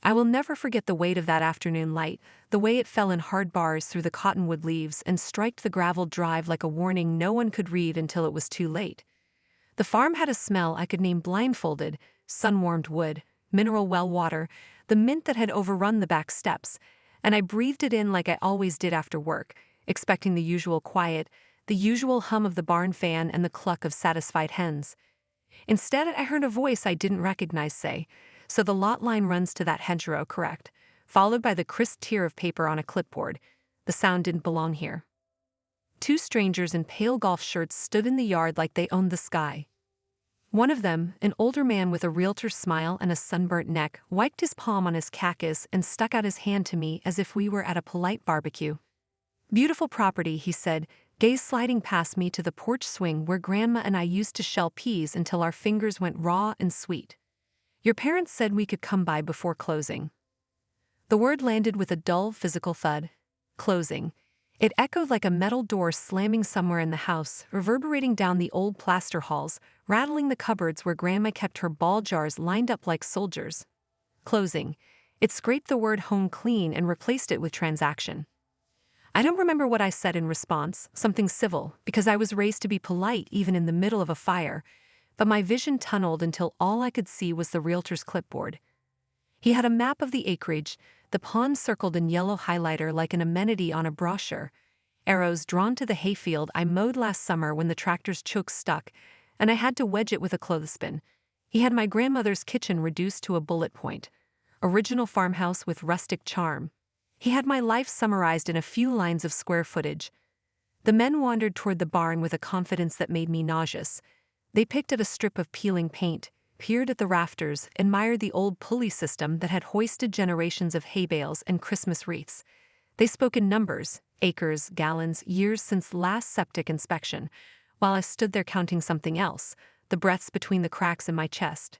I will never forget the weight of that afternoon light, the way it fell in hard bars through the cottonwood leaves and striked the graveled drive like a warning no one could read until it was too late. The farm had a smell I could name blindfolded: sun-warmed wood, mineral well water, the mint that had overrun the back steps, and I breathed it in like I always did after work, expecting the usual quiet, the usual hum of the barn fan and the cluck of satisfied hens. Instead, I heard a voice I didn't recognize say, "So the lot line runs to that hedgerow, correct?" Followed by the crisp tier of paper on a clipboard. The sound didn't belong here. Two strangers in pale golf shirts stood in the yard like they owned the sky. One of them, an older man with a realtor's smile and a sunburnt neck, wiped his palm on his cactus and stuck out his hand to me as if we were at a polite barbecue. "Beautiful property," he said, gaze sliding past me to the porch swing where Grandma and I used to shell peas until our fingers went raw and sweet. "Your parents said we could come by before closing." The word landed with a dull physical thud. Closing. It echoed like a metal door slamming somewhere in the house, reverberating down the old plaster halls, rattling the cupboards where Grandma kept her ball jars lined up like soldiers. Closing. It scraped the word home clean and replaced it with transaction. I don't remember what I said in response, something civil, because I was raised to be polite even in the middle of a fire, but my vision tunneled until all I could see was the realtor's clipboard. He had a map of the acreage, the pond circled in yellow highlighter like an amenity on a brochure, arrows drawn to the hayfield I mowed last summer when the tractor's choke stuck, and I had to wedge it with a clothespin. He had my grandmother's kitchen reduced to a bullet point. Original farmhouse with rustic charm. He had my life summarized in a few lines of square footage. The men wandered toward the barn with a confidence that made me nauseous. They picked at a strip of peeling paint, peered at the rafters, admired the old pulley system that had hoisted generations of hay bales and Christmas wreaths. They spoke in numbers, acres, gallons, years since last septic inspection, while I stood there counting something else, the breaths between the cracks in my chest.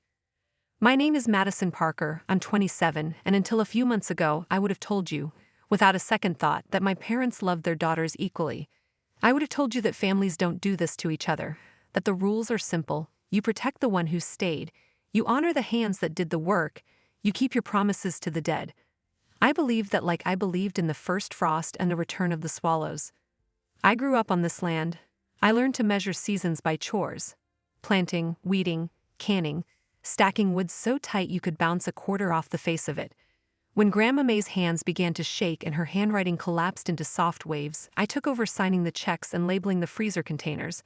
"My name is Madison Parker, I'm 27, and until a few months ago I would have told you, without a second thought, that my parents loved their daughters equally. I would have told you that families don't do this to each other, that the rules are simple. You protect the one who stayed, you honor the hands that did the work, you keep your promises to the dead. I believed that like I believed in the first frost and the return of the swallows. I grew up on this land. I learned to measure seasons by chores. Planting, weeding, canning, stacking wood so tight you could bounce a quarter off the face of it. When Grandma May's hands began to shake and her handwriting collapsed into soft waves, I took over signing the checks and labeling the freezer containers.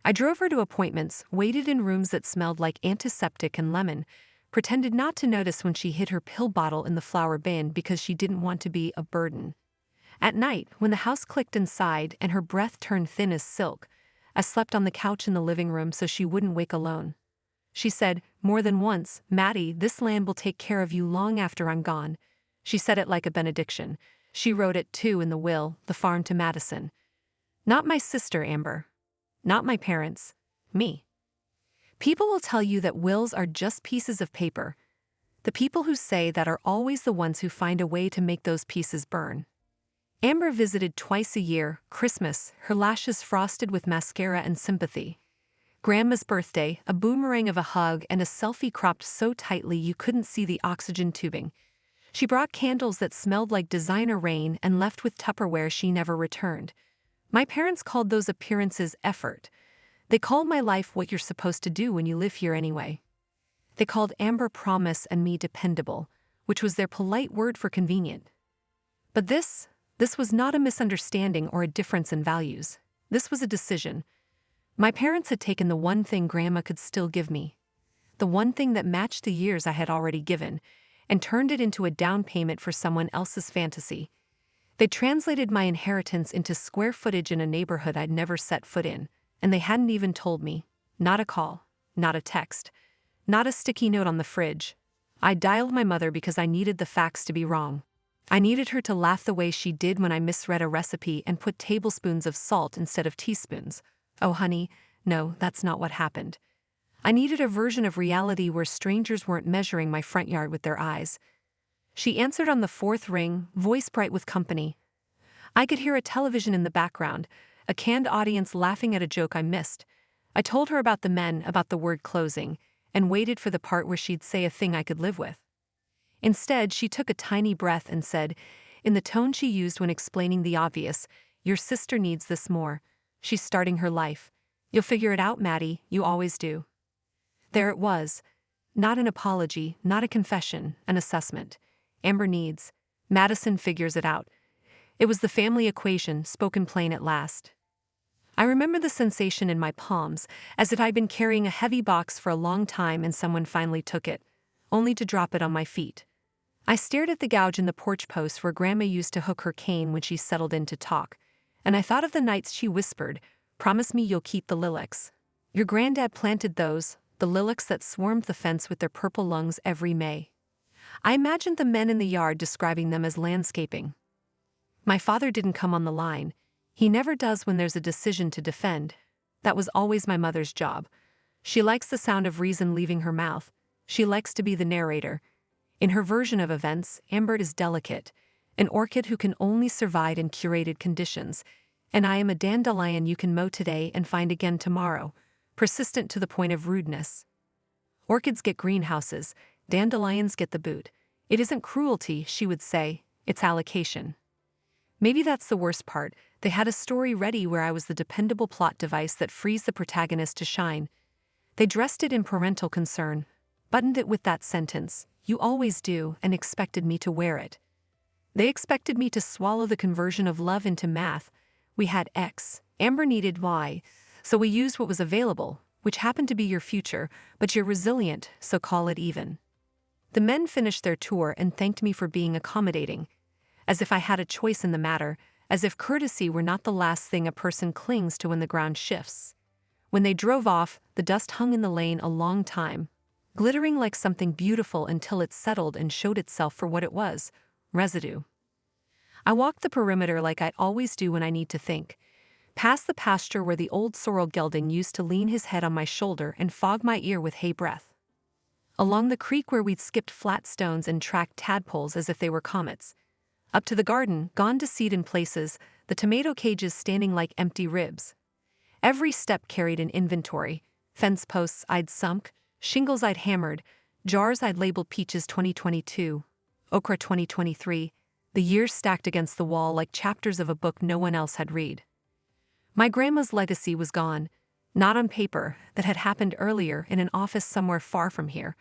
I drove her to appointments, waited in rooms that smelled like antiseptic and lemon, pretended not to notice when she hid her pill bottle in the flower bin because she didn't want to be a burden. At night, when the house clicked inside and her breath turned thin as silk, I slept on the couch in the living room so she wouldn't wake alone. She said, more than once, "Maddie, this land will take care of you long after I'm gone." She said it like a benediction. She wrote it, too, in the will, the farm to Madison. Not my sister, Amber. Not my parents. Me. People will tell you that wills are just pieces of paper. The people who say that are always the ones who find a way to make those pieces burn. Amber visited twice a year, Christmas, her lashes frosted with mascara and sympathy. Grandma's birthday, a boomerang of a hug and a selfie cropped so tightly you couldn't see the oxygen tubing. She brought candles that smelled like designer rain and left with Tupperware she never returned. My parents called those appearances effort. They called my life what you're supposed to do when you live here anyway. They called Amber promise and me dependable, which was their polite word for convenient. But this was not a misunderstanding or a difference in values. This was a decision. My parents had taken the one thing Grandma could still give me, the one thing that matched the years I had already given, and turned it into a down payment for someone else's fantasy. They translated my inheritance into square footage in a neighborhood I'd never set foot in, and they hadn't even told me. Not a call, not a text, not a sticky note on the fridge. I dialed my mother because I needed the facts to be wrong. I needed her to laugh the way she did when I misread a recipe and put tablespoons of salt instead of teaspoons. Oh honey, no, that's not what happened. I needed a version of reality where strangers weren't measuring my front yard with their eyes. She answered on the fourth ring, voice bright with company. I could hear a television in the background, a canned audience laughing at a joke I missed. I told her about the men, about the word closing, and waited for the part where she'd say a thing I could live with. Instead, she took a tiny breath and said, in the tone she used when explaining the obvious, "Your sister needs this more. She's starting her life. You'll figure it out, Maddie, you always do." There it was. Not an apology, not a confession, an assessment. Amber needs. Madison figures it out. It was the family equation, spoken plain at last. I remember the sensation in my palms, as if I'd been carrying a heavy box for a long time and someone finally took it, only to drop it on my feet. I stared at the gouge in the porch post where Grandma used to hook her cane when she settled in to talk, and I thought of the nights she whispered, "Promise me you'll keep the lilacs. Your granddad planted those, the lilacs that swarmed the fence with their purple lungs every May." I imagined the men in the yard describing them as landscaping. My father didn't come on the line. He never does when there's a decision to defend. That was always my mother's job. She likes the sound of reason leaving her mouth. She likes to be the narrator. In her version of events, Amber is delicate, an orchid who can only survive in curated conditions, and I am a dandelion you can mow today and find again tomorrow, persistent to the point of rudeness. Orchids get greenhouses, dandelions get the boot. It isn't cruelty, she would say, it's allocation. Maybe that's the worst part. They had a story ready where I was the dependable plot device that frees the protagonist to shine. They dressed it in parental concern, buttoned it with that sentence, "You always do," and expected me to wear it. They expected me to swallow the conversion of love into math. We had X, Amber needed Y, so we used what was available, which happened to be your future, but you're resilient, so call it even. The men finished their tour and thanked me for being accommodating, as if I had a choice in the matter, as if courtesy were not the last thing a person clings to when the ground shifts. When they drove off, the dust hung in the lane a long time, glittering like something beautiful until it settled and showed itself for what it was, residue. I walked the perimeter like I always do when I need to think, past the pasture where the old sorrel gelding used to lean his head on my shoulder and fog my ear with hay breath. Along the creek where we'd skipped flat stones and tracked tadpoles as if they were comets. Up to the garden, gone to seed in places, the tomato cages standing like empty ribs. Every step carried an inventory, fence posts I'd sunk, shingles I'd hammered, jars I'd labeled peaches 2022, okra 2023, the years stacked against the wall like chapters of a book no one else had read. My grandma's legacy was gone, not on paper, that had happened earlier in an office somewhere far from here,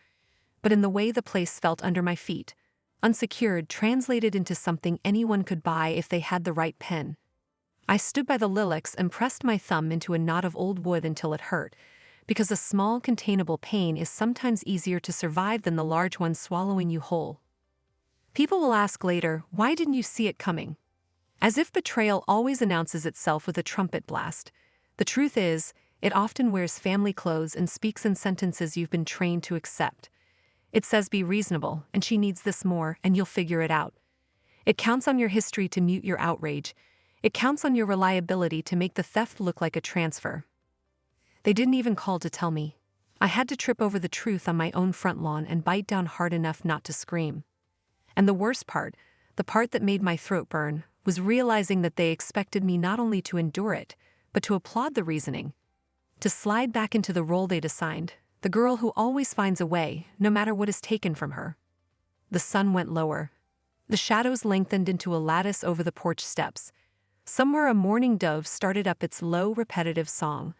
but in the way the place felt under my feet, unsecured, translated into something anyone could buy if they had the right pen. I stood by the lilacs and pressed my thumb into a knot of old wood until it hurt, because a small, containable pain is sometimes easier to survive than the large one swallowing you whole. People will ask later, why didn't you see it coming? As if betrayal always announces itself with a trumpet blast. The truth is, it often wears family clothes and speaks in sentences you've been trained to accept. It says be reasonable, and she needs this more, and you'll figure it out. It counts on your history to mute your outrage. It counts on your reliability to make the theft look like a transfer. They didn't even call to tell me. I had to trip over the truth on my own front lawn and bite down hard enough not to scream. And the worst part, the part that made my throat burn, was realizing that they expected me not only to endure it, but to applaud the reasoning. To slide back into the role they'd assigned, the girl who always finds a way, no matter what is taken from her. The sun went lower. The shadows lengthened into a lattice over the porch steps. Somewhere a mourning dove started up its low, repetitive song.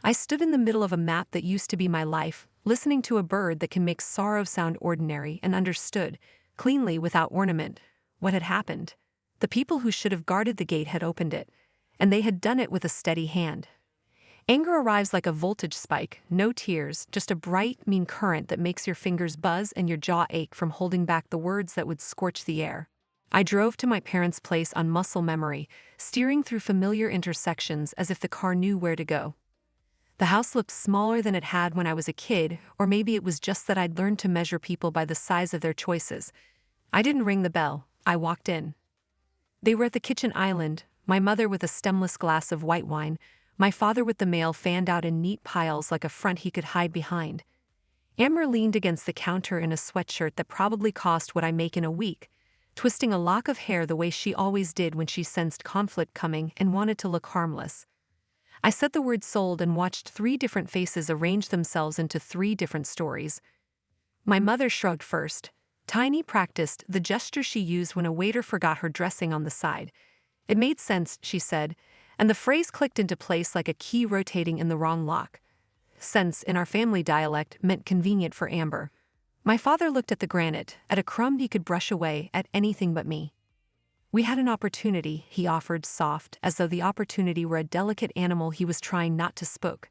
I stood in the middle of a map that used to be my life, listening to a bird that can make sorrow sound ordinary, and understood, cleanly without ornament, what had happened. The people who should have guarded the gate had opened it, and they had done it with a steady hand. Anger arrives like a voltage spike, no tears, just a bright, mean current that makes your fingers buzz and your jaw ache from holding back the words that would scorch the air. I drove to my parents' place on muscle memory, steering through familiar intersections as if the car knew where to go. The house looked smaller than it had when I was a kid, or maybe it was just that I'd learned to measure people by the size of their choices. I didn't ring the bell, I walked in. They were at the kitchen island, my mother with a stemless glass of white wine, my father with the mail fanned out in neat piles like a front he could hide behind. Amber leaned against the counter in a sweatshirt that probably cost what I make in a week, twisting a lock of hair the way she always did when she sensed conflict coming and wanted to look harmless. I said the word sold and watched 3 different faces arrange themselves into 3 different stories. My mother shrugged first, Tiny practiced the gesture she used when a waiter forgot her dressing on the side. It made sense, she said, and the phrase clicked into place like a key rotating in the wrong lock. Sense, in our family dialect, meant convenient for Amber. My father looked at the granite, at a crumb he could brush away, at anything but me. We had an opportunity, he offered, soft, as though the opportunity were a delicate animal he was trying not to spook.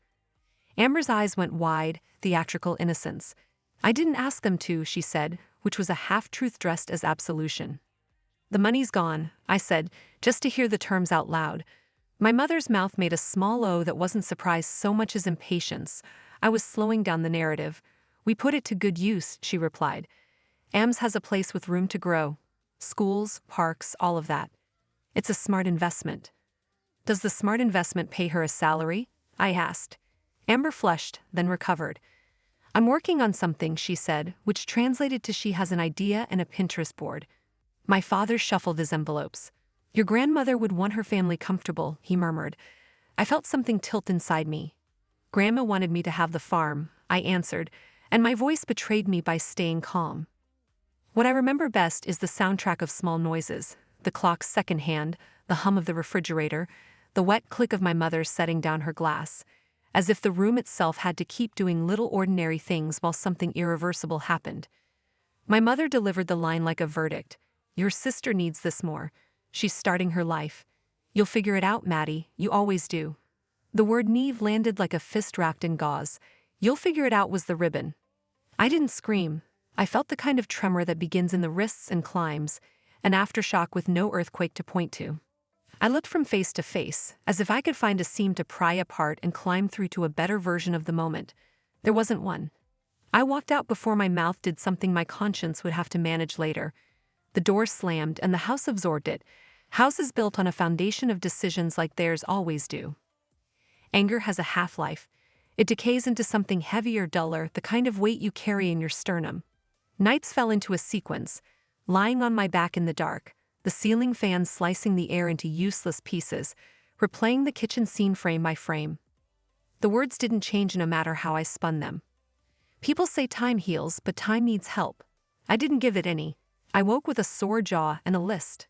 Amber's eyes went wide, theatrical innocence. I didn't ask them to, she said, which was a half-truth dressed as absolution. The money's gone, I said, just to hear the terms out loud. My mother's mouth made a small O that wasn't surprise so much as impatience. I was slowing down the narrative. We put it to good use, she replied. AMS has a place with room to grow. Schools, parks, all of that. It's a smart investment. Does the smart investment pay her a salary? I asked. Amber flushed, then recovered. I'm working on something, she said, which translated to she has an idea and a Pinterest board. My father shuffled his envelopes. Your grandmother would want her family comfortable, he murmured. I felt something tilt inside me. Grandma wanted me to have the farm, I answered, and my voice betrayed me by staying calm. What I remember best is the soundtrack of small noises, the clock's second hand, the hum of the refrigerator, the wet click of my mother setting down her glass, as if the room itself had to keep doing little ordinary things while something irreversible happened. My mother delivered the line like a verdict. Your sister needs this more. She's starting her life. You'll figure it out, Maddie, you always do. The word Neve landed like a fist wrapped in gauze. You'll figure it out was the ribbon. I didn't scream. I felt the kind of tremor that begins in the wrists and climbs, an aftershock with no earthquake to point to. I looked from face to face, as if I could find a seam to pry apart and climb through to a better version of the moment. There wasn't one. I walked out before my mouth did something my conscience would have to manage later. The door slammed and the house absorbed it. Houses built on a foundation of decisions like theirs always do. Anger has a half-life. It decays into something heavier, duller, the kind of weight you carry in your sternum. Nights fell into a sequence, lying on my back in the dark, the ceiling fan slicing the air into useless pieces, replaying the kitchen scene frame by frame. The words didn't change no matter how I spun them. People say time heals, but time needs help. I didn't give it any. I woke with a sore jaw and a list.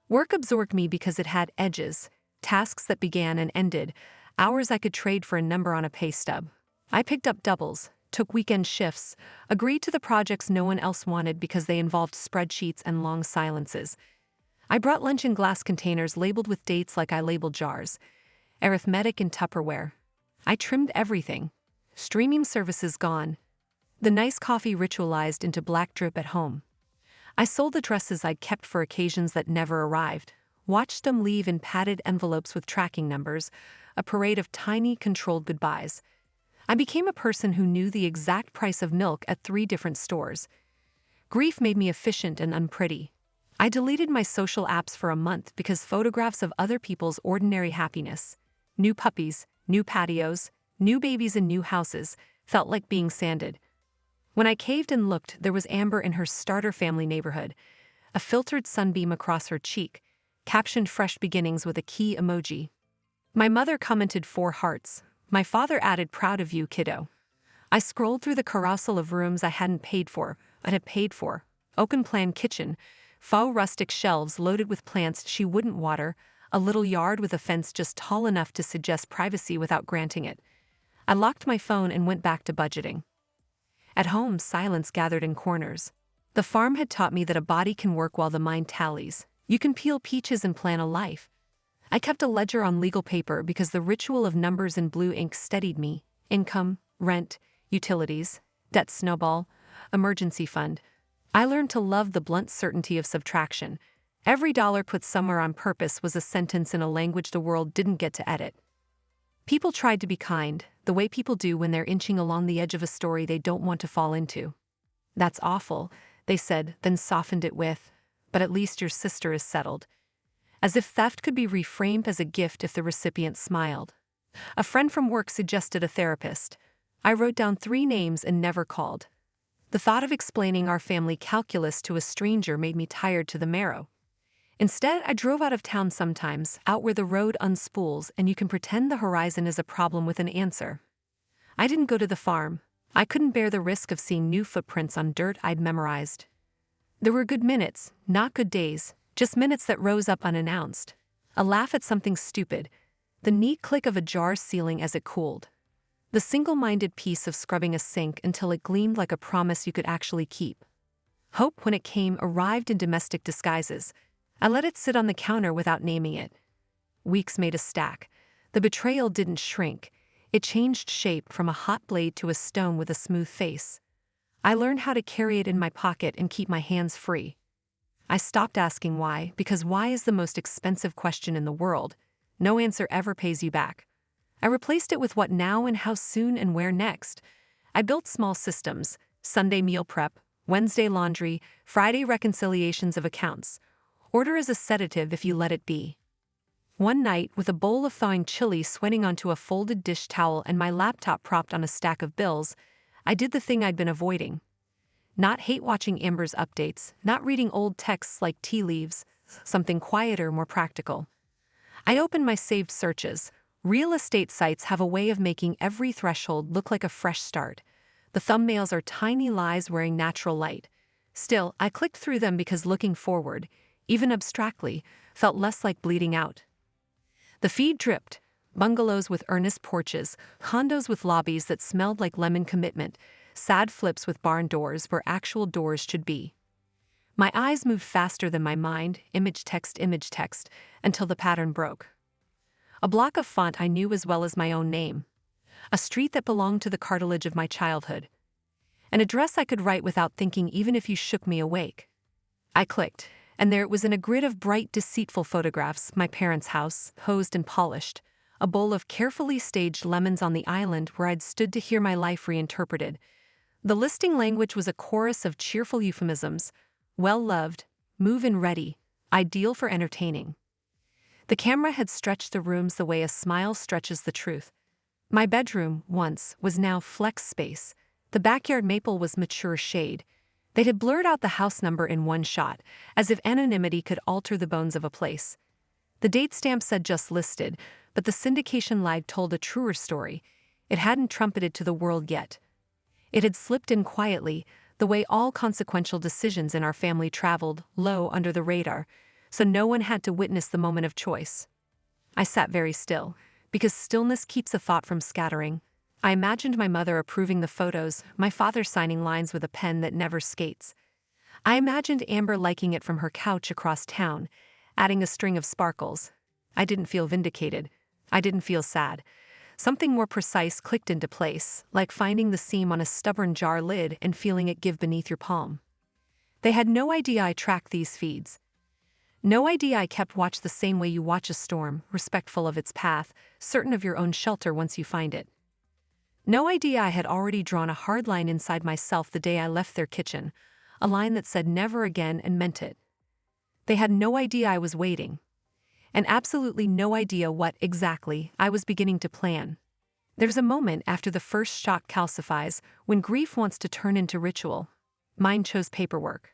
Work absorbed me because it had edges, tasks that began and ended, hours I could trade for a number on a pay stub. I picked up doubles, took weekend shifts, agreed to the projects no one else wanted because they involved spreadsheets and long silences. I brought lunch in glass containers labeled with dates like I labeled jars. Arithmetic in Tupperware. I trimmed everything. Streaming services gone. The nice coffee ritualized into black drip at home. I sold the dresses I'd kept for occasions that never arrived, watched them leave in padded envelopes with tracking numbers, a parade of tiny, controlled goodbyes. I became a person who knew the exact price of milk at 3 different stores. Grief made me efficient and unpretty. I deleted my social apps for a month because photographs of other people's ordinary happiness, new puppies, new patios, new babies and new houses, felt like being sanded. When I caved and looked, there was Amber in her starter family neighborhood, a filtered sunbeam across her cheek, captioned fresh beginnings with a key emoji. My mother commented 4 hearts. My father added proud of you, kiddo. I scrolled through the carousel of rooms I hadn't paid for, but had paid for. Open plan kitchen, faux rustic shelves loaded with plants she wouldn't water, a little yard with a fence just tall enough to suggest privacy without granting it. I locked my phone and went back to budgeting. At home, silence gathered in corners. The farm had taught me that a body can work while the mind tallies. You can peel peaches and plan a life. I kept a ledger on legal paper because the ritual of numbers in blue ink steadied me. Income, rent, utilities, debt snowball, emergency fund. I learned to love the blunt certainty of subtraction. Every dollar put somewhere on purpose was a sentence in a language the world didn't get to edit. People tried to be kind, the way people do when they're inching along the edge of a story they don't want to fall into. That's awful, they said, then softened it with, but at least your sister is settled. As if theft could be reframed as a gift if the recipient smiled. A friend from work suggested a therapist. I wrote down 3 names and never called. The thought of explaining our family calculus to a stranger made me tired to the marrow. Instead, I drove out of town sometimes, out where the road unspools and you can pretend the horizon is a problem with an answer. I didn't go to the farm. I couldn't bear the risk of seeing new footprints on dirt I'd memorized. There were good minutes, not good days, just minutes that rose up unannounced. A laugh at something stupid, the neat click of a jar's ceiling as it cooled. The single-minded piece of scrubbing a sink until it gleamed like a promise you could actually keep. Hope, when it came, arrived in domestic disguises. I let it sit on the counter without naming it. Weeks made a stack. The betrayal didn't shrink. It changed shape from a hot blade to a stone with a smooth face. I learned how to carry it in my pocket and keep my hands free. I stopped asking why, because why is the most expensive question in the world. No answer ever pays you back. I replaced it with what now and how soon and where next. I built small systems: Sunday meal prep, Wednesday laundry, Friday reconciliations of accounts. Order is a sedative if you let it be. One night, with a bowl of thawing chili sweating onto a folded dish towel and my laptop propped on a stack of bills, I did the thing I'd been avoiding. Not hate watching Amber's updates, not reading old texts like tea leaves, something quieter, more practical. I opened my saved searches. Real estate sites have a way of making every threshold look like a fresh start. The thumbnails are tiny lies wearing natural light. Still, I clicked through them because looking forward, even abstractly, felt less like bleeding out. The feed dripped: bungalows with earnest porches, condos with lobbies that smelled like lemon commitment, sad flips with barn doors where actual doors should be. My eyes moved faster than my mind, image text, until the pattern broke. A block of font I knew as well as my own name. A street that belonged to the cartilage of my childhood. An address I could write without thinking even if you shook me awake. I clicked, and there it was in a grid of bright, deceitful photographs: my parents' house, posed and polished, a bowl of carefully staged lemons on the island where I'd stood to hear my life reinterpreted. The listing language was a chorus of cheerful euphemisms: well-loved, move-in ready, ideal for entertaining. The camera had stretched the rooms the way a smile stretches the truth. My bedroom, once, was now flex space. The backyard maple was mature shade. They had blurred out the house number in one shot, as if anonymity could alter the bones of a place. The date stamp said just listed, but the syndication lag told a truer story. It hadn't trumpeted to the world yet. It had slipped in quietly, the way all consequential decisions in our family traveled, low under the radar, so no one had to witness the moment of choice. I sat very still, because stillness keeps a thought from scattering. I imagined my mother approving the photos, my father signing lines with a pen that never skates. I imagined Amber liking it from her couch across town, adding a string of sparkles. I didn't feel vindicated. I didn't feel sad. Something more precise clicked into place, like finding the seam on a stubborn jar lid and feeling it give beneath your palm. They had no idea I tracked these feeds. No idea I kept watch the same way you watch a storm, respectful of its path, certain of your own shelter once you find it. No idea I had already drawn a hard line inside myself the day I left their kitchen, a line that said never again and meant it. They had no idea I was waiting. And absolutely no idea what, exactly, I was beginning to plan. There's a moment after the first shock calcifies, when grief wants to turn into ritual. Mine chose paperwork.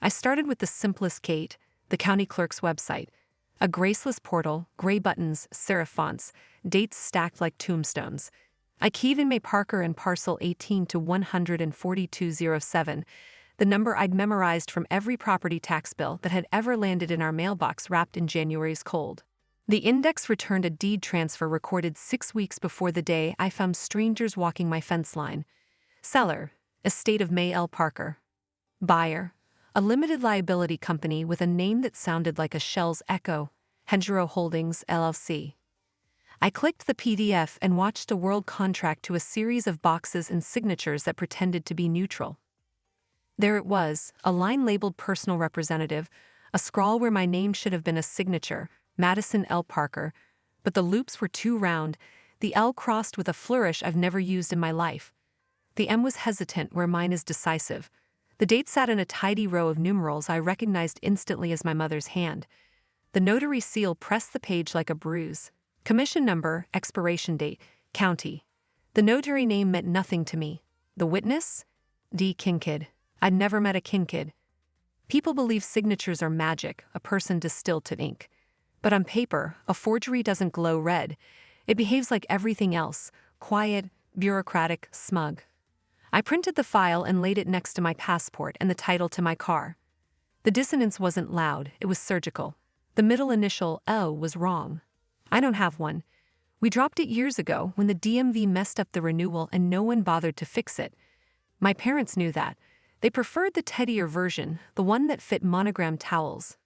I started with the simplest gate, the county clerk's website. A graceless portal, gray buttons, serif fonts, dates stacked like tombstones. I keyed in May Parker and parcel 18 to 14207, the number I'd memorized from every property tax bill that had ever landed in our mailbox wrapped in January's cold. The index returned a deed transfer recorded 6 weeks before the day I found strangers walking my fence line. Seller, estate of May L. Parker. Buyer, a limited liability company with a name that sounded like a shell's echo, Henjero Holdings, LLC. I clicked the PDF and watched a world contract to a series of boxes and signatures that pretended to be neutral. There it was, a line labeled personal representative, a scrawl where my name should have been a signature, Madison L. Parker, but the loops were too round, the L crossed with a flourish I've never used in my life. The M was hesitant where mine is decisive. The date sat in a tidy row of numerals I recognized instantly as my mother's hand. The notary seal pressed the page like a bruise. Commission number, expiration date, county. The notary name meant nothing to me. The witness? D. Kinkid. I'd never met a Kinkid. People believe signatures are magic, a person distilled to ink. But on paper, a forgery doesn't glow red. It behaves like everything else, quiet, bureaucratic, smug. I printed the file and laid it next to my passport and the title to my car. The dissonance wasn't loud, it was surgical. The middle initial, L, was wrong. I don't have one. We dropped it years ago when the DMV messed up the renewal and no one bothered to fix it. My parents knew that. They preferred the teddier version, the one that fit monogrammed towels.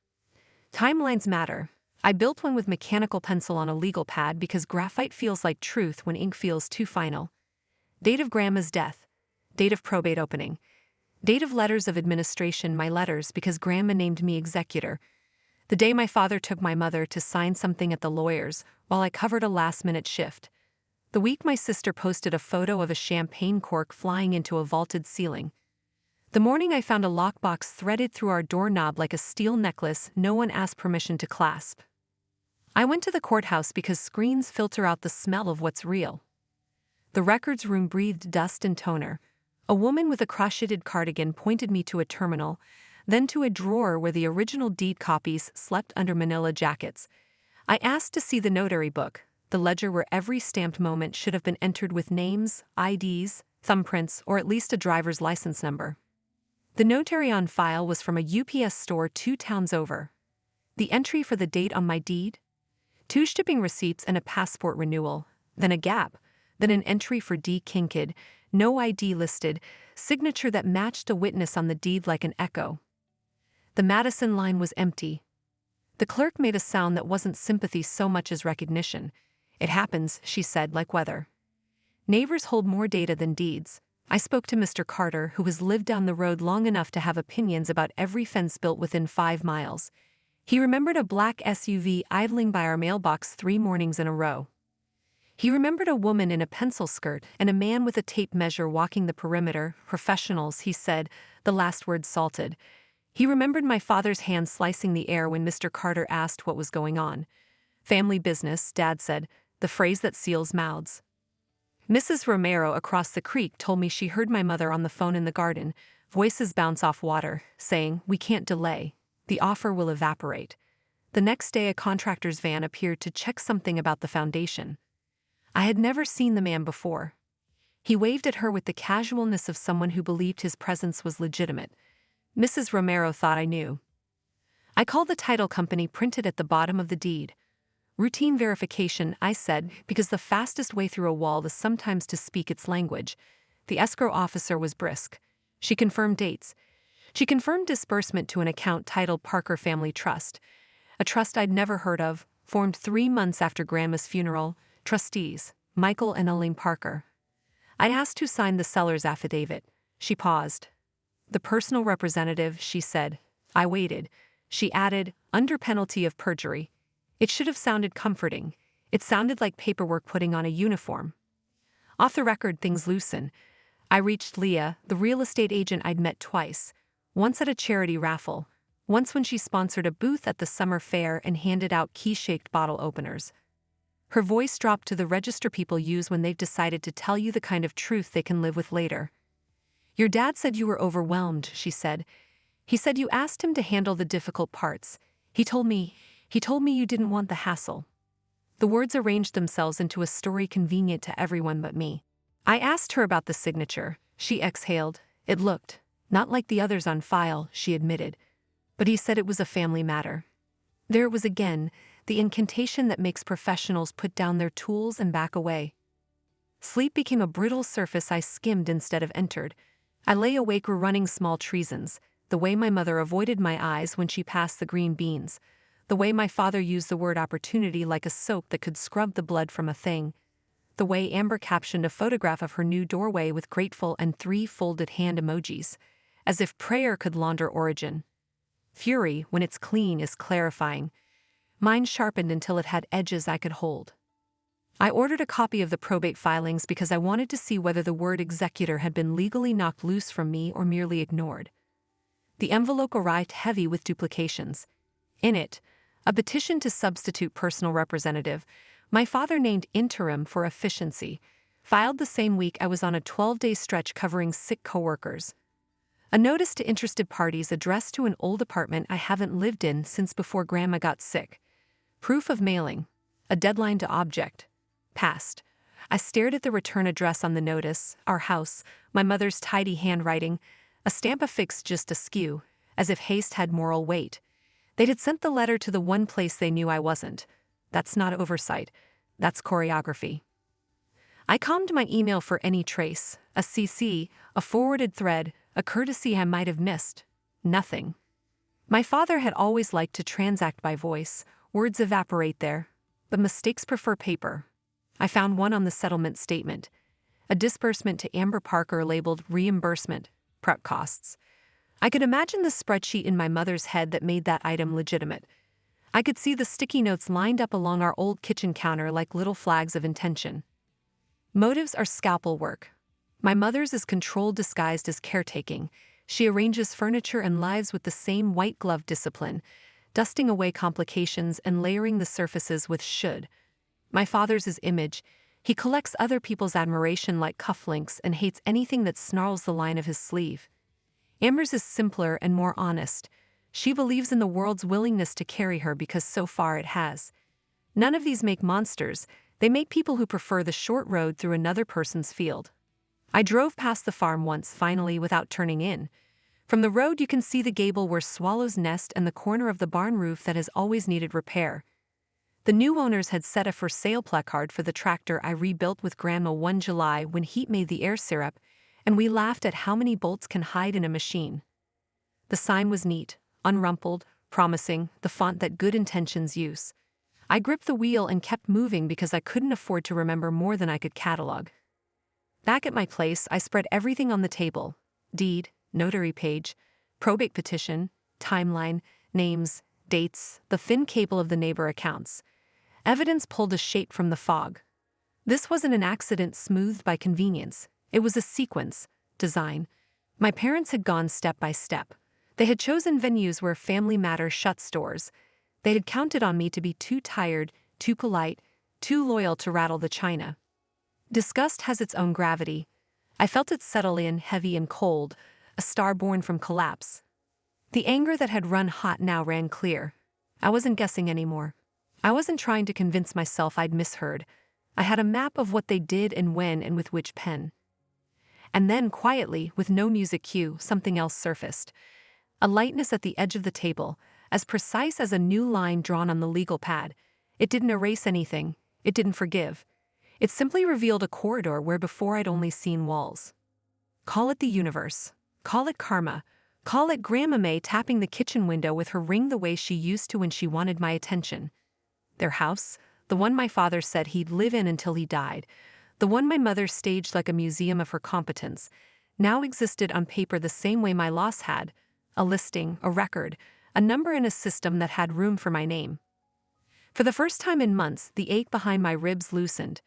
Timelines matter. I built one with mechanical pencil on a legal pad because graphite feels like truth when ink feels too final. Date of grandma's death. Date of probate opening. Date of letters of administration, my letters, because grandma named me executor. The day my father took my mother to sign something at the lawyer's while I covered a last-minute shift. The week my sister posted a photo of a champagne cork flying into a vaulted ceiling. The morning I found a lockbox threaded through our doorknob like a steel necklace no one asked permission to clasp. I went to the courthouse because screens filter out the smell of what's real. The records room breathed dust and toner. A woman with a crocheted cardigan pointed me to a terminal, then to a drawer where the original deed copies slept under manila jackets. I asked to see the notary book, the ledger where every stamped moment should have been entered with names, IDs, thumbprints, or at least a driver's license number. The notary on file was from a UPS store 2 towns over. The entry for the date on my deed? 2 shipping receipts and a passport renewal, then a gap, then an entry for D. Kinkid, no ID listed, signature that matched a witness on the deed like an echo. The Madison line was empty. The clerk made a sound that wasn't sympathy so much as recognition. It happens, she said, like weather. Neighbors hold more data than deeds. I spoke to Mr. Carter, who has lived down the road long enough to have opinions about every fence built within 5 miles. He remembered a black SUV idling by our mailbox 3 mornings in a row. He remembered a woman in a pencil skirt and a man with a tape measure walking the perimeter. Professionals, he said, the last word salted. He remembered my father's hand slicing the air when Mr. Carter asked what was going on. Family business, Dad said, the phrase that seals mouths. Mrs. Romero across the creek told me she heard my mother on the phone in the garden, voices bounce off water, saying, "We can't delay. The offer will evaporate." The next day a contractor's van appeared to check something about the foundation. I had never seen the man before. He waved at her with the casualness of someone who believed his presence was legitimate. Mrs. Romero thought I knew. I called the title company printed at the bottom of the deed. Routine verification, I said, because the fastest way through a wall is sometimes to speak its language. The escrow officer was brisk. She confirmed dates. She confirmed disbursement to an account titled Parker Family Trust, a trust I'd never heard of, formed 3 months after Grandma's funeral. Trustees, Michael and Elaine Parker. I asked who signed the seller's affidavit. She paused. The personal representative, she said. I waited. She added, under penalty of perjury. It should have sounded comforting. It sounded like paperwork putting on a uniform. Off the record, things loosen. I reached Leah, the real estate agent I'd met twice. Once at a charity raffle. Once when she sponsored a booth at the summer fair and handed out key-shaped bottle openers. Her voice dropped to the register people use when they've decided to tell you the kind of truth they can live with later. Your dad said you were overwhelmed, she said. He said you asked him to handle the difficult parts. He told me you didn't want the hassle. The words arranged themselves into a story convenient to everyone but me. I asked her about the signature. She exhaled. It looked not like the others on file, she admitted. But he said it was a family matter. There it was again, the incantation that makes professionals put down their tools and back away. Sleep became a brittle surface I skimmed instead of entered. I lay awake running small treasons, the way my mother avoided my eyes when she passed the green beans, the way my father used the word opportunity like a soap that could scrub the blood from a thing, the way Amber captioned a photograph of her new doorway with grateful and 3 folded hand emojis, as if prayer could launder origin. Fury, when it's clean, is clarifying. Mine sharpened until it had edges I could hold. I ordered a copy of the probate filings because I wanted to see whether the word executor had been legally knocked loose from me or merely ignored. The envelope arrived heavy with duplications. In it, a petition to substitute personal representative, my father named interim for efficiency, filed the same week I was on a 12-day stretch covering sick coworkers. A notice to interested parties addressed to an old apartment I haven't lived in since before Grandma got sick. Proof of mailing. A deadline to object. Passed. I stared at the return address on the notice, our house, my mother's tidy handwriting, a stamp affixed just askew, as if haste had moral weight. They'd had sent the letter to the one place they knew I wasn't. That's not oversight. That's choreography. I combed my email for any trace, a CC, a forwarded thread, a courtesy I might have missed. Nothing. My father had always liked to transact by voice. Words evaporate there, but mistakes prefer paper. I found one on the settlement statement. A disbursement to Amber Parker labeled reimbursement, prep costs. I could imagine the spreadsheet in my mother's head that made that item legitimate. I could see the sticky notes lined up along our old kitchen counter like little flags of intention. Motives are scalpel work. My mother's is control disguised as caretaking. She arranges furniture and lives with the same white-glove discipline, dusting away complications and layering the surfaces with should. My father's is image. He collects other people's admiration like cufflinks and hates anything that snarls the line of his sleeve. Amber's is simpler and more honest. She believes in the world's willingness to carry her because so far it has. None of these make monsters. They make people who prefer the short road through another person's field. I drove past the farm once, finally, without turning in. From the road you can see the gable where swallows nest and the corner of the barn roof that has always needed repair. The new owners had set a for sale placard for the tractor I rebuilt with Grandma one July when heat made the air syrup, and we laughed at how many bolts can hide in a machine. The sign was neat, unrumpled, promising, the font that good intentions use. I gripped the wheel and kept moving because I couldn't afford to remember more than I could catalog. Back at my place, I spread everything on the table: deed, notary page, probate petition, timeline, names, dates, the thin cable of the neighbor accounts. Evidence pulled a shape from the fog. This wasn't an accident smoothed by convenience. It was a sequence, design. My parents had gone step by step. They had chosen venues where family matters shut stores. They had counted on me to be too tired, too polite, too loyal to rattle the china. Disgust has its own gravity. I felt it settle in, heavy and cold, a star born from collapse. The anger that had run hot now ran clear. I wasn't guessing anymore. I wasn't trying to convince myself I'd misheard. I had a map of what they did and when and with which pen. And then, quietly, with no music cue, something else surfaced. A lightness at the edge of the table, as precise as a new line drawn on the legal pad. It didn't erase anything. It didn't forgive. It simply revealed a corridor where before I'd only seen walls. Call it the universe. Call it karma. Call it Grandma May tapping the kitchen window with her ring the way she used to when she wanted my attention. Their house, the one my father said he'd live in until he died, the one my mother staged like a museum of her competence, now existed on paper the same way my loss had: a listing, a record, a number in a system that had room for my name. For the first time in months, the ache behind my ribs loosened.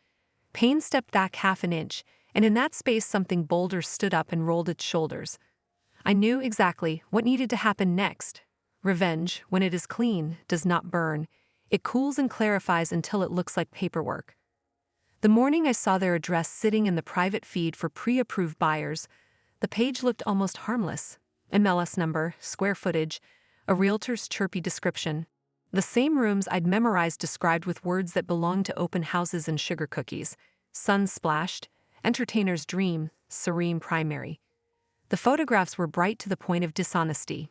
Pain stepped back half an inch, and in that space something bolder stood up and rolled its shoulders. I knew exactly what needed to happen next. Revenge, when it is clean, does not burn. It cools and clarifies until it looks like paperwork. The morning I saw their address sitting in the private feed for pre-approved buyers, the page looked almost harmless. MLS number, square footage, a realtor's chirpy description. The same rooms I'd memorized described with words that belonged to open houses and sugar cookies. Sun splashed, entertainer's dream, serene primary. The photographs were bright to the point of dishonesty.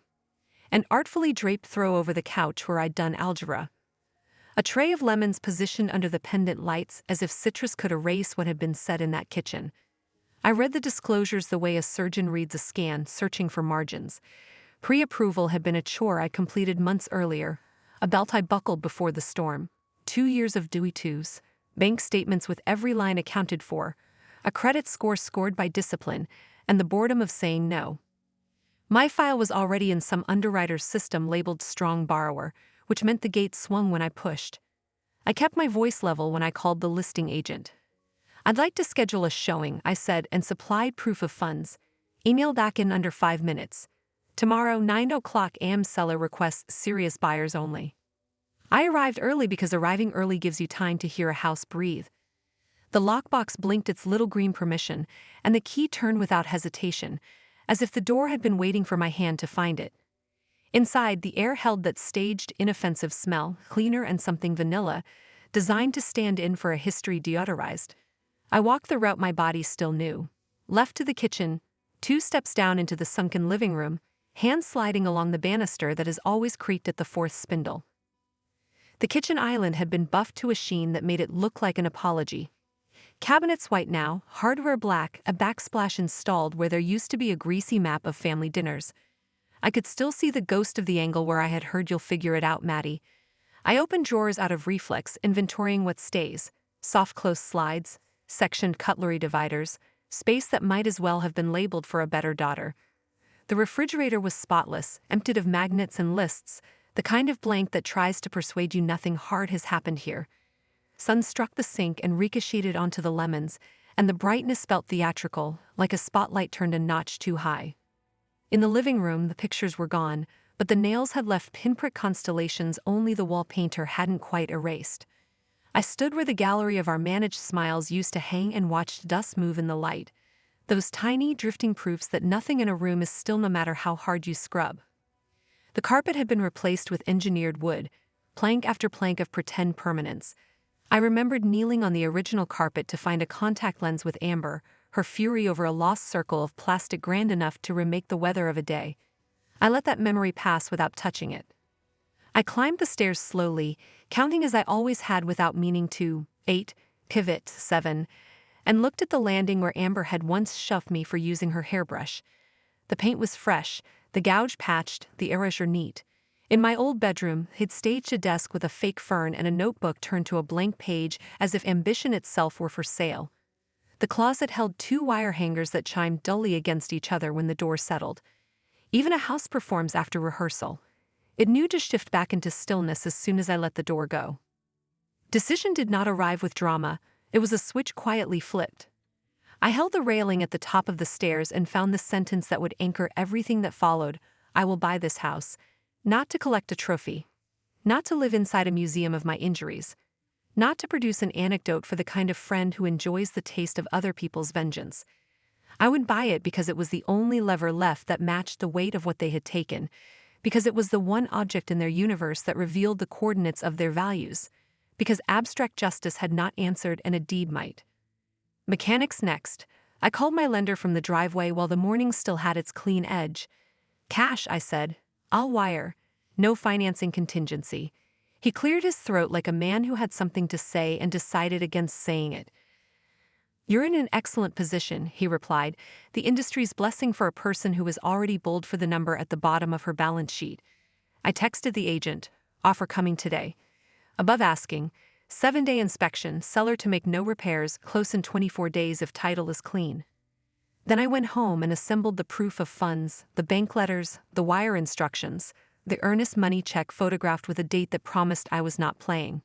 An artfully draped throw over the couch where I'd done algebra. A tray of lemons positioned under the pendant lights as if citrus could erase what had been said in that kitchen. I read the disclosures the way a surgeon reads a scan, searching for margins. Pre-approval had been a chore I completed months earlier, a belt I buckled before the storm. 2 years of dewy twos, bank statements with every line accounted for, a credit score scored by discipline, and the boredom of saying no. My file was already in some underwriter's system labeled strong borrower, which meant the gate swung when I pushed. I kept my voice level when I called the listing agent. "I'd like to schedule a showing," I said, and supplied proof of funds. Email back in under 5 minutes. Tomorrow, 9 a.m. Seller requests serious buyers only. I arrived early because arriving early gives you time to hear a house breathe. The lockbox blinked its little green permission, and the key turned without hesitation, as if the door had been waiting for my hand to find it. Inside, the air held that staged, inoffensive smell, cleaner and something vanilla, designed to stand in for a history deodorized. I walked the route my body still knew. Left to the kitchen, 2 steps down into the sunken living room, hands sliding along the banister that has always creaked at the fourth spindle. The kitchen island had been buffed to a sheen that made it look like an apology. Cabinets white now, hardware black, a backsplash installed where there used to be a greasy map of family dinners. I could still see the ghost of the angle where I had heard "You'll figure it out, Maddie." I opened drawers out of reflex, inventorying what stays: soft close slides, sectioned cutlery dividers, space that might as well have been labeled for a better daughter. The refrigerator was spotless, emptied of magnets and lists, the kind of blank that tries to persuade you nothing hard has happened here. Sun struck the sink and ricocheted onto the lemons, and the brightness felt theatrical, like a spotlight turned a notch too high. In the living room, the pictures were gone, but the nails had left pinprick constellations only the wall painter hadn't quite erased. I stood where the gallery of our managed smiles used to hang and watched dust move in the light, those tiny, drifting proofs that nothing in a room is still no matter how hard you scrub. The carpet had been replaced with engineered wood, plank after plank of pretend permanence. I remembered kneeling on the original carpet to find a contact lens with Amber, her fury over a lost circle of plastic grand enough to remake the weather of a day. I let that memory pass without touching it. I climbed the stairs slowly, counting as I always had without meaning to: 8, pivot, 7, and looked at the landing where Amber had once shoved me for using her hairbrush. The paint was fresh, the gouge patched, the erasure neat. In my old bedroom, he'd staged a desk with a fake fern and a notebook turned to a blank page as if ambition itself were for sale. The closet held 2 wire hangers that chimed dully against each other when the door settled. Even a house performs after rehearsal. It knew to shift back into stillness as soon as I let the door go. Decision did not arrive with drama, it was a switch quietly flipped. I held the railing at the top of the stairs and found the sentence that would anchor everything that followed: I will buy this house. Not to collect a trophy. Not to live inside a museum of my injuries. Not to produce an anecdote for the kind of friend who enjoys the taste of other people's vengeance. I would buy it because it was the only lever left that matched the weight of what they had taken, because it was the one object in their universe that revealed the coordinates of their values, because abstract justice had not answered and a deed might. Mechanics next. I called my lender from the driveway while the morning still had its clean edge. Cash, I said. I'll wire. No financing contingency. He cleared his throat like a man who had something to say and decided against saying it. You're in an excellent position, he replied, the industry's blessing for a person who was already bold for the number at the bottom of her balance sheet. I texted the agent, offer coming today. Above asking, 7-day inspection, seller to make no repairs, close in 24 days if title is clean. Then I went home and assembled the proof of funds, the bank letters, the wire instructions, the earnest money check photographed with a date that promised I was not playing.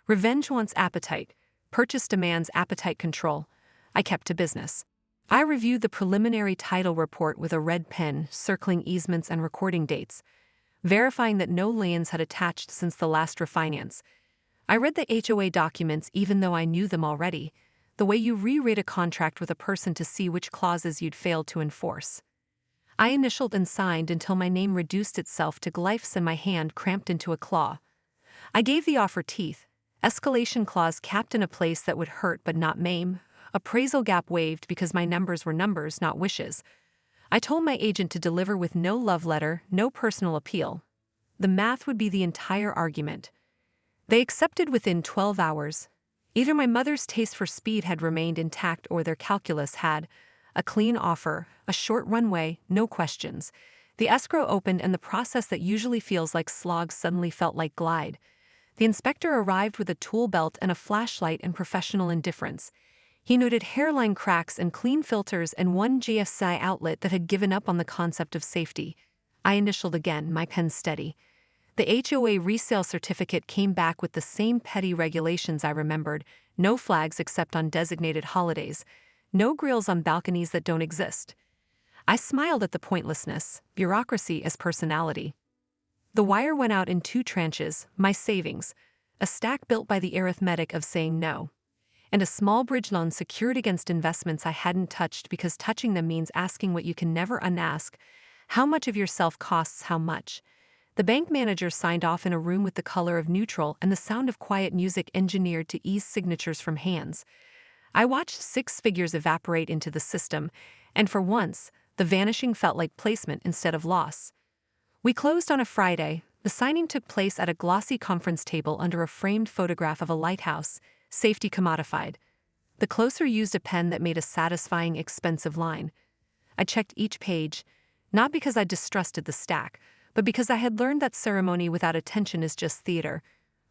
Revenge wants appetite. Purchase demands appetite control. I kept to business. I reviewed the preliminary title report with a red pen, circling easements and recording dates, verifying that no liens had attached since the last refinance. I read the HOA documents even though I knew them already, the way you reread a contract with a person to see which clauses you'd failed to enforce. I initialed and signed until my name reduced itself to glyphs and my hand cramped into a claw. I gave the offer teeth, escalation clause capped in a place that would hurt but not maim, appraisal gap waived because my numbers were numbers, not wishes. I told my agent to deliver with no love letter, no personal appeal. The math would be the entire argument. They accepted within 12 hours. Either my mother's taste for speed had remained intact or their calculus had. A clean offer, a short runway, no questions. The escrow opened and the process that usually feels like slog suddenly felt like glide. The inspector arrived with a tool belt and a flashlight and professional indifference. He noted hairline cracks and clean filters and one GFCI outlet that had given up on the concept of safety. I initialed again, my pen steady. The HOA resale certificate came back with the same petty regulations I remembered: no flags except on designated holidays, no grills on balconies that don't exist. I smiled at the pointlessness, bureaucracy as personality. The wire went out in 2 tranches, my savings, a stack built by the arithmetic of saying no, and a small bridge loan secured against investments I hadn't touched because touching them means asking what you can never unask: how much of yourself costs how much. The bank manager signed off in a room with the color of neutral and the sound of quiet music engineered to ease signatures from hands. I watched six figures evaporate into the system, and for once, the vanishing felt like placement instead of loss. We closed on a Friday. The signing took place at a glossy conference table under a framed photograph of a lighthouse, safety commodified. The closer used a pen that made a satisfying, expensive line. I checked each page, not because I distrusted the stack, but because I had learned that ceremony without attention is just theater.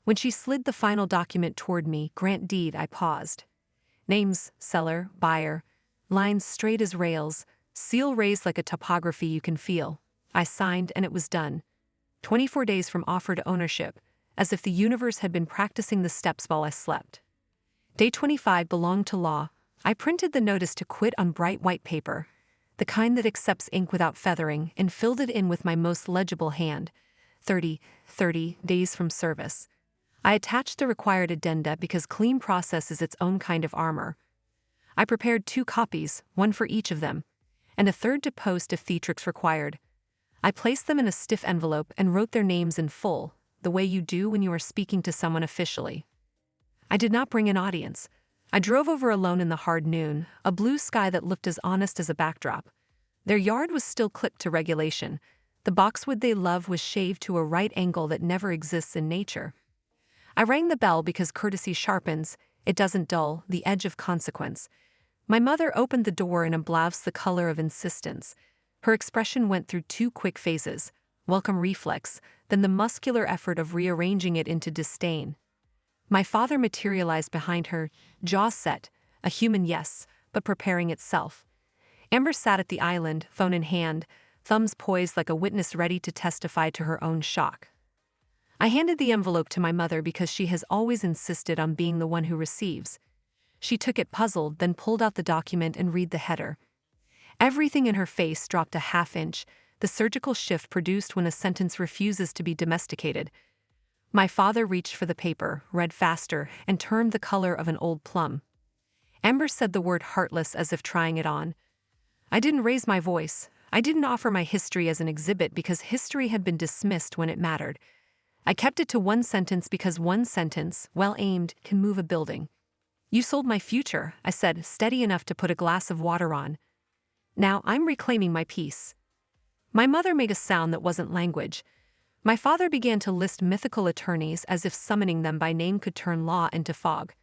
When she slid the final document toward me, grant deed, I paused. Names, seller, buyer, lines straight as rails, seal raised like a topography you can feel. I signed and it was done. 24 days from offer to ownership, as if the universe had been practicing the steps while I slept. Day 25 belonged to law. I printed the notice to quit on bright white paper, the kind that accepts ink without feathering, and filled it in with my most legible hand. 30 days from service. I attached the required addenda because clean process is its own kind of armor. I prepared 2 copies, one for each of them, and a third to post if theatrics required. I placed them in a stiff envelope and wrote their names in full, the way you do when you are speaking to someone officially. I did not bring an audience. I drove over alone in the hard noon, a blue sky that looked as honest as a backdrop. Their yard was still clipped to regulation. The boxwood they love was shaved to a right angle that never exists in nature. I rang the bell because courtesy sharpens, it doesn't dull, the edge of consequence. My mother opened the door in a blouse the color of insistence. Her expression went through 2 quick phases, welcome reflex, then the muscular effort of rearranging it into disdain. My father materialized behind her, jaw set, a human yes, but preparing itself. Amber sat at the island, phone in hand, thumbs poised like a witness ready to testify to her own shock. I handed the envelope to my mother because she has always insisted on being the one who receives. She took it puzzled, then pulled out the document and read the header. Everything in her face dropped a half-inch, the surgical shift produced when a sentence refuses to be domesticated. My father reached for the paper, read faster, and turned the color of an old plum. Amber said the word heartless as if trying it on. I didn't raise my voice. I didn't offer my history as an exhibit because history had been dismissed when it mattered. I kept it to one sentence because one sentence, well aimed, can move a building. You sold my future, I said, steady enough to put a glass of water on. Now I'm reclaiming my peace. My mother made a sound that wasn't language. My father began to list mythical attorneys as if summoning them by name could turn law into fog.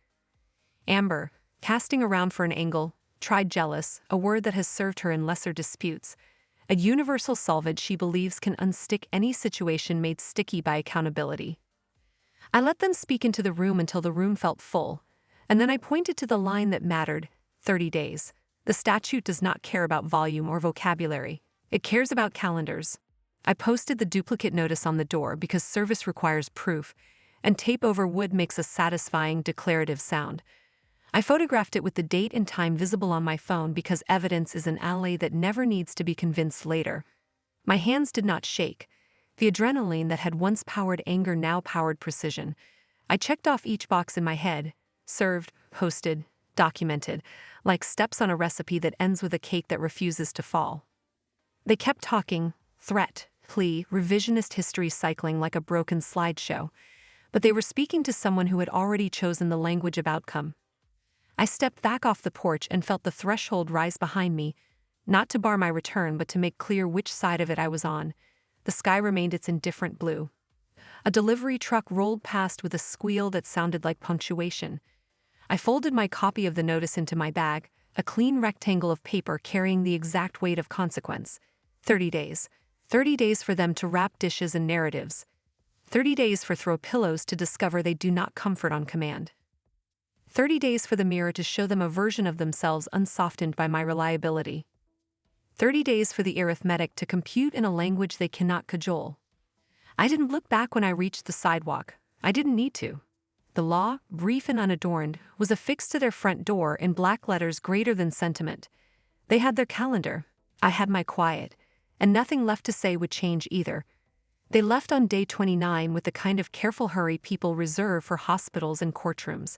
Amber, casting around for an angle, tried jealous, a word that has served her in lesser disputes. A universal salvage she believes can unstick any situation made sticky by accountability. I let them speak into the room until the room felt full, and then I pointed to the line that mattered, 30 days. The statute does not care about volume or vocabulary. It cares about calendars. I posted the duplicate notice on the door because service requires proof, and tape over wood makes a satisfying, declarative sound. I photographed it with the date and time visible on my phone because evidence is an ally that never needs to be convinced later. My hands did not shake. The adrenaline that had once powered anger now powered precision. I checked off each box in my head, served, posted, documented, like steps on a recipe that ends with a cake that refuses to fall. They kept talking, threat, plea, revisionist history cycling like a broken slideshow, but they were speaking to someone who had already chosen the language of outcome. I stepped back off the porch and felt the threshold rise behind me, not to bar my return but to make clear which side of it I was on. The sky remained its indifferent blue. A delivery truck rolled past with a squeal that sounded like punctuation. I folded my copy of the notice into my bag, a clean rectangle of paper carrying the exact weight of consequence. 30 days. 30 days for them to wrap dishes and narratives. 30 days for throw pillows to discover they do not comfort on command. 30 days for the mirror to show them a version of themselves unsoftened by my reliability. 30 days for the arithmetic to compute in a language they cannot cajole. I didn't look back when I reached the sidewalk. I didn't need to. The law, brief and unadorned, was affixed to their front door in black letters greater than sentiment. They had their calendar. I had my quiet. And nothing left to say would change either. They left on day 29 with the kind of careful hurry people reserve for hospitals and courtrooms.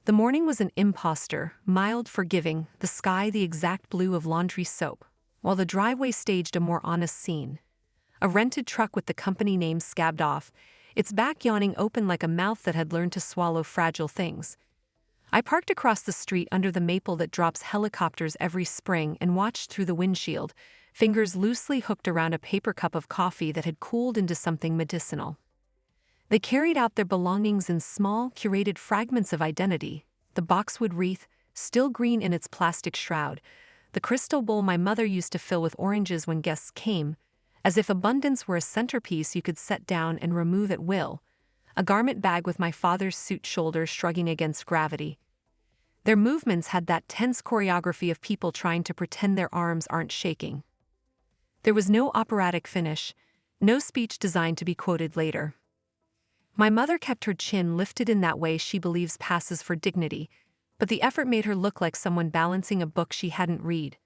The morning was an imposter, mild, forgiving, the sky the exact blue of laundry soap, while the driveway staged a more honest scene. A rented truck with the company name scabbed off, its back yawning open like a mouth that had learned to swallow fragile things. I parked across the street under the maple that drops helicopters every spring and watched through the windshield, fingers loosely hooked around a paper cup of coffee that had cooled into something medicinal. They carried out their belongings in small, curated fragments of identity: the boxwood wreath, still green in its plastic shroud, the crystal bowl my mother used to fill with oranges when guests came, as if abundance were a centerpiece you could set down and remove at will, a garment bag with my father's suit shoulders shrugging against gravity. Their movements had that tense choreography of people trying to pretend their arms aren't shaking. There was no operatic finish, no speech designed to be quoted later. My mother kept her chin lifted in that way she believes passes for dignity, but the effort made her look like someone balancing a book she hadn't read.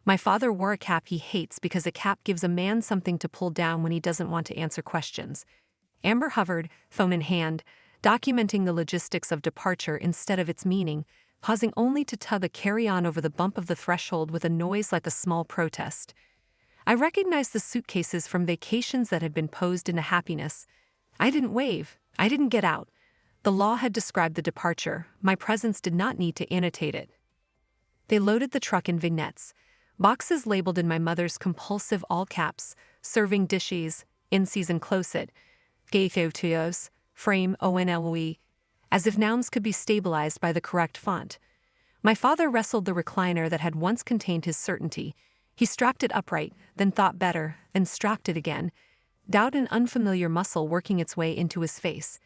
My father wore a cap he hates because a cap gives a man something to pull down when he doesn't want to answer questions. Amber hovered, phone in hand, documenting the logistics of departure instead of its meaning, pausing only to tug a carry-on over the bump of the threshold with a noise like a small protest. I recognized the suitcases from vacations that had been posed into happiness. I didn't wave. I didn't get out. The law had described the departure. My presence did not need to annotate it. They loaded the truck in vignettes, boxes labeled in my mother's compulsive all caps: serving dishes, in-season closet, gay photos, frame onlwe, as if nouns could be stabilized by the correct font. My father wrestled the recliner that had once contained his certainty. He strapped it upright, then thought better, and strapped it again, doubt and unfamiliar muscle working its way into his face.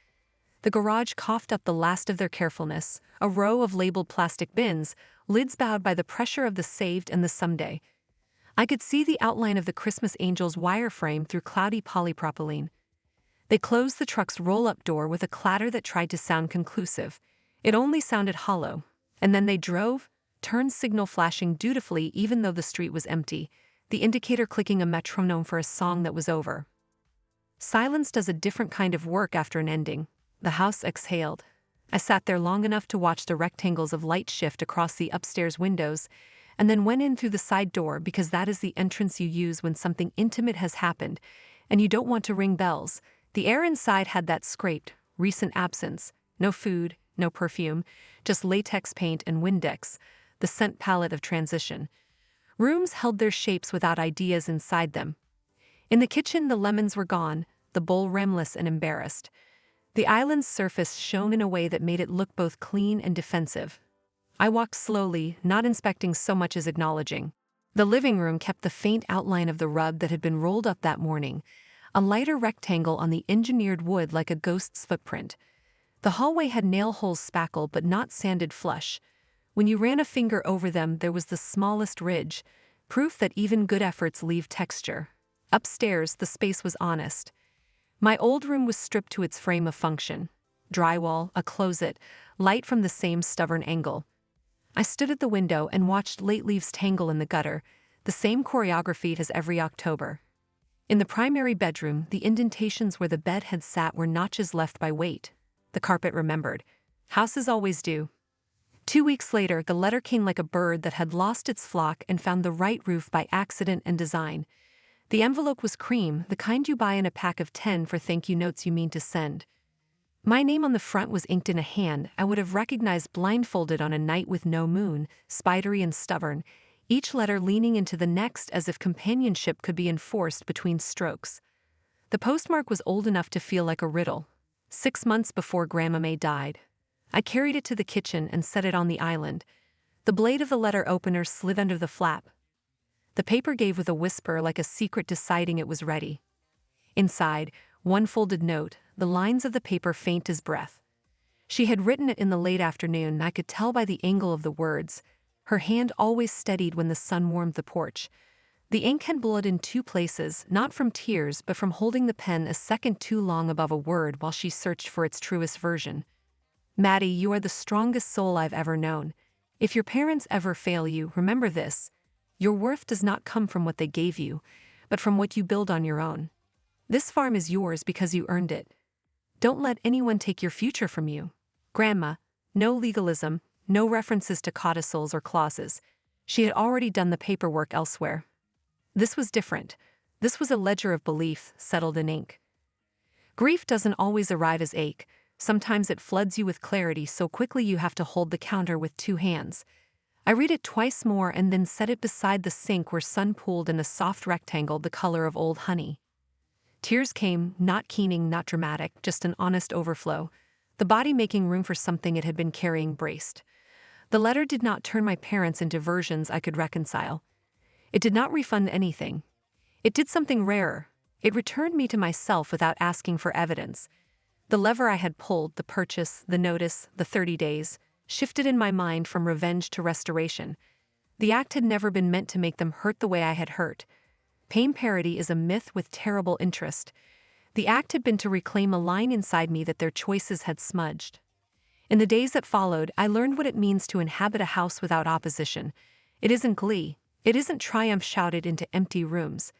The garage coughed up the last of their carefulness, a row of labeled plastic bins, lids bowed by the pressure of the saved and the someday. I could see the outline of the Christmas angel's wireframe through cloudy polypropylene. They closed the truck's roll-up door with a clatter that tried to sound conclusive. It only sounded hollow. And then they drove, turn signal flashing dutifully even though the street was empty, the indicator clicking a metronome for a song that was over. Silence does a different kind of work after an ending. The house exhaled. I sat there long enough to watch the rectangles of light shift across the upstairs windows, and then went in through the side door because that is the entrance you use when something intimate has happened, and you don't want to ring bells. The air inside had that scraped, recent absence. No food, no perfume, just latex paint and Windex, the scent palette of transition. Rooms held their shapes without ideas inside them. In the kitchen, the lemons were gone, the bowl rimless and embarrassed. The island's surface shone in a way that made it look both clean and defensive. I walked slowly, not inspecting so much as acknowledging. The living room kept the faint outline of the rug that had been rolled up that morning, a lighter rectangle on the engineered wood like a ghost's footprint. The hallway had nail holes spackled but not sanded flush. When you ran a finger over them, there was the smallest ridge, proof that even good efforts leave texture. Upstairs, the space was honest. My old room was stripped to its frame of function. Drywall, a closet, light from the same stubborn angle. I stood at the window and watched late leaves tangle in the gutter, the same choreography as every October. In the primary bedroom, the indentations where the bed had sat were notches left by weight. The carpet remembered. Houses always do. 2 weeks later, the letter came like a bird that had lost its flock and found the right roof by accident and design. The envelope was cream, the kind you buy in a pack of 10 for thank you notes you mean to send. My name on the front was inked in a hand I would have recognized blindfolded on a night with no moon, spidery and stubborn, each letter leaning into the next as if companionship could be enforced between strokes. The postmark was old enough to feel like a riddle. 6 months before Grandma May died. I carried it to the kitchen and set it on the island. The blade of the letter opener slid under the flap. The paper gave with a whisper like a secret deciding it was ready. Inside, one folded note, the lines of the paper faint as breath. She had written it in the late afternoon, and I could tell by the angle of the words. Her hand always steadied when the sun warmed the porch. The ink had bled in 2 places, not from tears but from holding the pen a second too long above a word while she searched for its truest version. Maddie, you are the strongest soul I've ever known. If your parents ever fail you, remember this. Your worth does not come from what they gave you, but from what you build on your own. This farm is yours because you earned it. Don't let anyone take your future from you. Grandma, no legalism, no references to codicils or clauses. She had already done the paperwork elsewhere. This was different. This was a ledger of belief, settled in ink. Grief doesn't always arrive as ache. Sometimes it floods you with clarity so quickly you have to hold the counter with 2 hands. I read it twice more and then set it beside the sink where sun pooled in a soft rectangle the color of old honey. Tears came, not keening, not dramatic, just an honest overflow, the body making room for something it had been carrying braced. The letter did not turn my parents into versions I could reconcile. It did not refund anything. It did something rarer. It returned me to myself without asking for evidence. The lever I had pulled, the purchase, the notice, the 30 days, shifted in my mind from revenge to restoration. The act had never been meant to make them hurt the way I had hurt. Pain parody is a myth with terrible interest. The act had been to reclaim a line inside me that their choices had smudged. In the days that followed, I learned what it means to inhabit a house without opposition. It isn't glee. It isn't triumph shouted into empty rooms.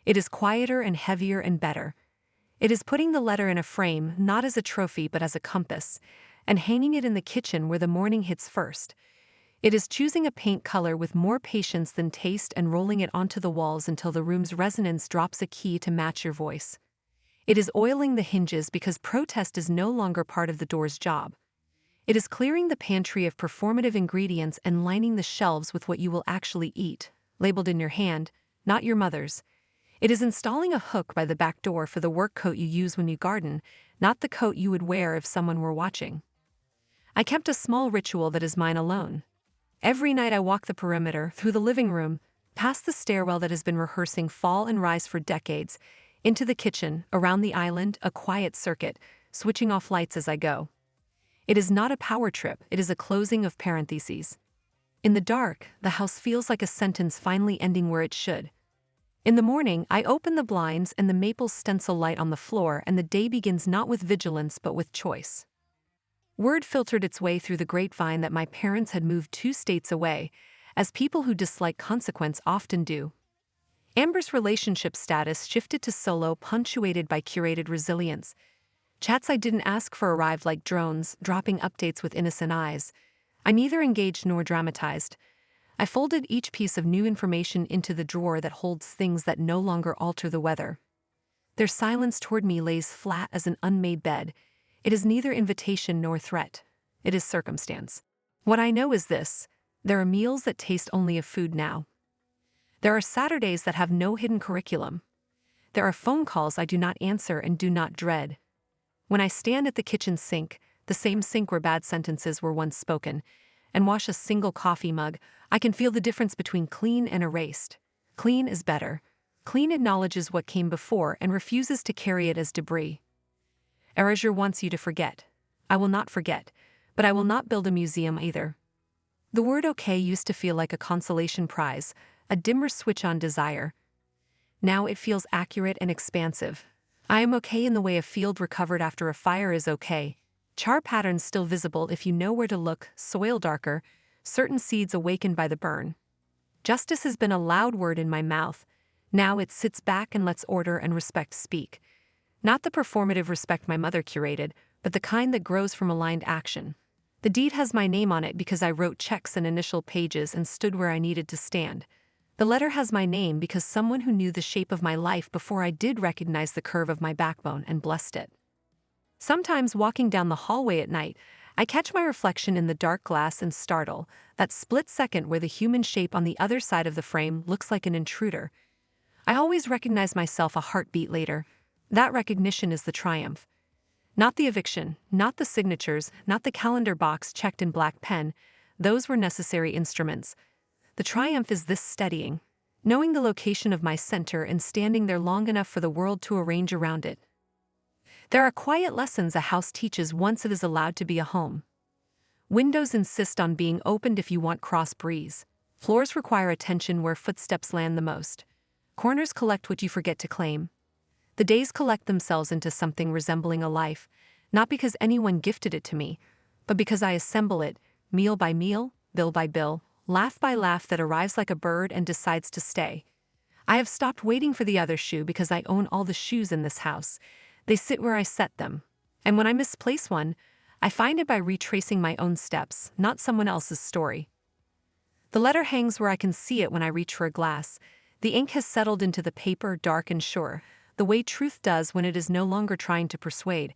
It is quieter and heavier and better. It is putting the letter in a frame, not as a trophy but as a compass, and hanging it in the kitchen where the morning hits first. It is choosing a paint color with more patience than taste and rolling it onto the walls until the room's resonance drops a key to match your voice. It is oiling the hinges because protest is no longer part of the door's job. It is clearing the pantry of performative ingredients and lining the shelves with what you will actually eat, labeled in your hand, not your mother's. It is installing a hook by the back door for the work coat you use when you garden, not the coat you would wear if someone were watching. I kept a small ritual that is mine alone. Every night I walk the perimeter, through the living room, past the stairwell that has been rehearsing fall and rise for decades, into the kitchen, around the island, a quiet circuit, switching off lights as I go. It is not a power trip, it is a closing of parentheses. In the dark, the house feels like a sentence finally ending where it should. In the morning, I open the blinds and the maple stencil light on the floor, and the day begins not with vigilance but with choice. Word filtered its way through the grapevine that my parents had moved 2 states away, as people who dislike consequence often do. Amber's relationship status shifted to solo, punctuated by curated resilience. Chats I didn't ask for arrived like drones, dropping updates with innocent eyes. I neither engaged nor dramatized. I folded each piece of new information into the drawer that holds things that no longer alter the weather. Their silence toward me lays flat as an unmade bed. It is neither invitation nor threat. It is circumstance. What I know is this: there are meals that taste only of food now. There are Saturdays that have no hidden curriculum. There are phone calls I do not answer and do not dread. When I stand at the kitchen sink, the same sink where bad sentences were once spoken, and wash a single coffee mug, I can feel the difference between clean and erased. Clean is better. Clean acknowledges what came before and refuses to carry it as debris. Erasure wants you to forget. I will not forget, but I will not build a museum either. The word okay used to feel like a consolation prize, a dimmer switch on desire. Now it feels accurate and expansive. I am okay in the way a field recovered after a fire is okay. Char patterns still visible if you know where to look, soil darker, certain seeds awakened by the burn. Justice has been a loud word in my mouth. Now it sits back and lets order and respect speak. Not the performative respect my mother curated, but the kind that grows from aligned action. The deed has my name on it because I wrote checks and initial pages and stood where I needed to stand. The letter has my name because someone who knew the shape of my life before I did recognize the curve of my backbone and blessed it. Sometimes walking down the hallway at night, I catch my reflection in the dark glass and startle, that split second where the human shape on the other side of the frame looks like an intruder. I always recognize myself a heartbeat later. That recognition is the triumph. Not the eviction, not the signatures, not the calendar box checked in black pen. Those were necessary instruments. The triumph is this steadying, knowing the location of my center and standing there long enough for the world to arrange around it. There are quiet lessons a house teaches once it is allowed to be a home. Windows insist on being opened if you want cross breeze. Floors require attention where footsteps land the most. Corners collect what you forget to claim. The days collect themselves into something resembling a life, not because anyone gifted it to me, but because I assemble it, meal by meal, bill by bill, laugh by laugh that arrives like a bird and decides to stay. I have stopped waiting for the other shoe because I own all the shoes in this house. They sit where I set them. And when I misplace one, I find it by retracing my own steps, not someone else's story. The letter hangs where I can see it when I reach for a glass. The ink has settled into the paper, dark and sure, the way truth does when it is no longer trying to persuade.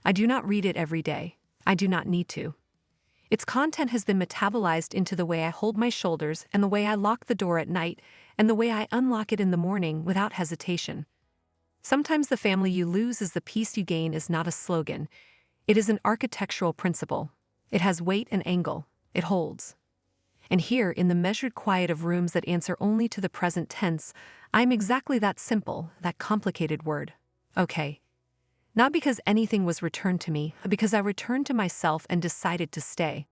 I do not read it every day. I do not need to. Its content has been metabolized into the way I hold my shoulders and the way I lock the door at night and the way I unlock it in the morning without hesitation. Sometimes the family you lose is the peace you gain is not a slogan. It is an architectural principle. It has weight and angle. It holds. And here, in the measured quiet of rooms that answer only to the present tense, I'm exactly that simple, that complicated word. Okay. Not because anything was returned to me, but because I returned to myself and decided to stay.